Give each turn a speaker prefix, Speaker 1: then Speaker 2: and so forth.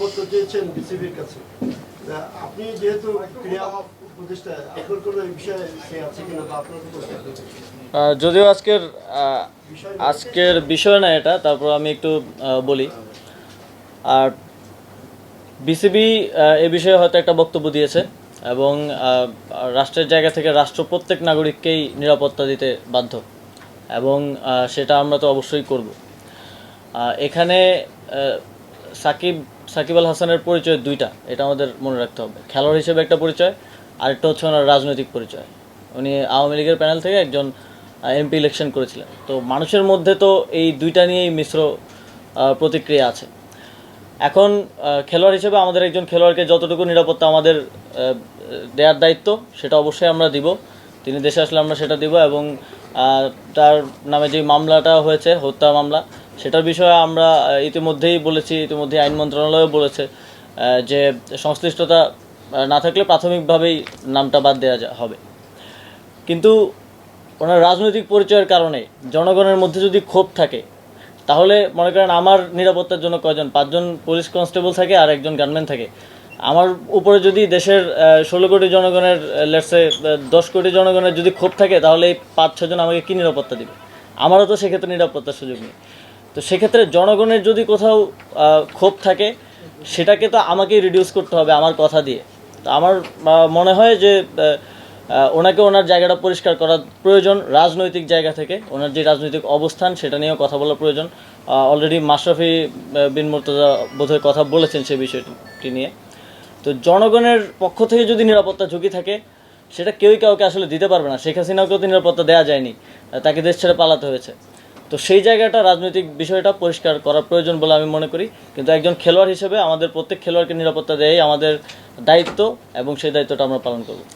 Speaker 1: পত্র চেয়েছেন বিসিবির কাছে। আপনি যেহেতু ক্রীড়া প্রতিষ্ঠা এখন কোনো বিষয়ে সে আছে কিনা বা আপনার
Speaker 2: যদিও আজকের বিষয় না এটা, তারপর আমি একটু বলি। আর বিসিবি এ বিষয়ে হয়তো একটা বক্তব্য দিয়েছে এবং রাষ্ট্রের জায়গা থেকে রাষ্ট্র প্রত্যেক নাগরিককেই নিরাপত্তা দিতে বাধ্য এবং সেটা আমরা তো অবশ্যই করব। এখানে সাকিব আল হাসানের পরিচয় দুইটা, এটা আমাদের মনে রাখতে হবে। খেলোয়াড় হিসেবে একটা পরিচয়, আরেকটা হচ্ছে ওনার রাজনৈতিক পরিচয়। উনি আওয়ামী লীগের প্যানেল থেকে একজন এমপি ইলেকশন করেছিলেন। তো মানুষের মধ্যে তো এই দুইটা নিয়েই মিশ্র প্রতিক্রিয়া আছে। এখন খেলোয়াড় হিসেবে আমাদের একজন খেলোয়াড়কে যতটুকু নিরাপত্তা আমাদের দেওয়ার দায়িত্ব সেটা অবশ্যই আমরা দিব। তিনি দেশে আসলে আমরা সেটা দিব এবং তার নামে যে মামলাটা হয়েছে, হত্যা মামলা, সেটার বিষয়ে আমরা ইতিমধ্যেই বলেছি, ইতিমধ্যেই আইন মন্ত্রণালয়ও বলেছে যে সংশ্লিষ্টতা না থাকলে প্রাথমিকভাবেই নামটা বাদ দেওয়া হবে। কিন্তু ওনার রাজনৈতিক পরিচয়ের কারণে জনগণের মধ্যে যদি ক্ষোভ থাকে, তাহলে মনে করেন আমার নিরাপত্তার জন্য কয়জন, 5 জন পুলিশ কনস্টেবল থাকে আর একজন গানম্যান থাকে। আমার উপরে যদি দেশের 16 কোটি জনগণের লেটসে 10 কোটি জনগণের যদি ক্ষোভ থাকে, তাহলে এই 5-6 জন আমাকে কী নিরাপত্তা দিবে? আমারও তো সেক্ষেত্রে নিরাপত্তার সুযোগ নেই। তো সেক্ষেত্রে জনগণের যদি কোথাও ক্ষোভ থাকে, সেটাকে তো আমাকেই রিডিউস করতে হবে আমার কথা দিয়ে। তো আমার মনে হয় যে ওনাকে ওনার জায়গাটা পরিষ্কার করা প্রয়োজন। রাজনৈতিক জায়গা থেকে ওনার যে রাজনৈতিক অবস্থান সেটা নিয়েও কথা বলা প্রয়োজন। অলরেডি মাশরাফি বিন মুর্তজা বোধহয় কথা বলেছেন সে বিষয়টি নিয়ে। তো জনগণের পক্ষ থেকে যদি নিরাপত্তা ঝুঁকি থাকে, সেটা কেউই কাউকে আসলে দিতে পারবে না। শেখ হাসিনাকেও তো নিরাপত্তা দেওয়া যায়নি, তাকে দেশ ছেড়ে পালাতে হয়েছে। তো সেই জায়গাটা রাজনৈতিক বিষয়টা পরিষ্কার করা প্রয়োজন বলে আমি মনে করি। কিন্তু একজন খেলোয়াড় হিসেবে আমাদের প্রত্যেক খেলোয়াড়কে নিরাপত্তা দেওয়াই আমাদের দায়িত্ব এবং সেই দায়িত্বটা আমরা পালন করব।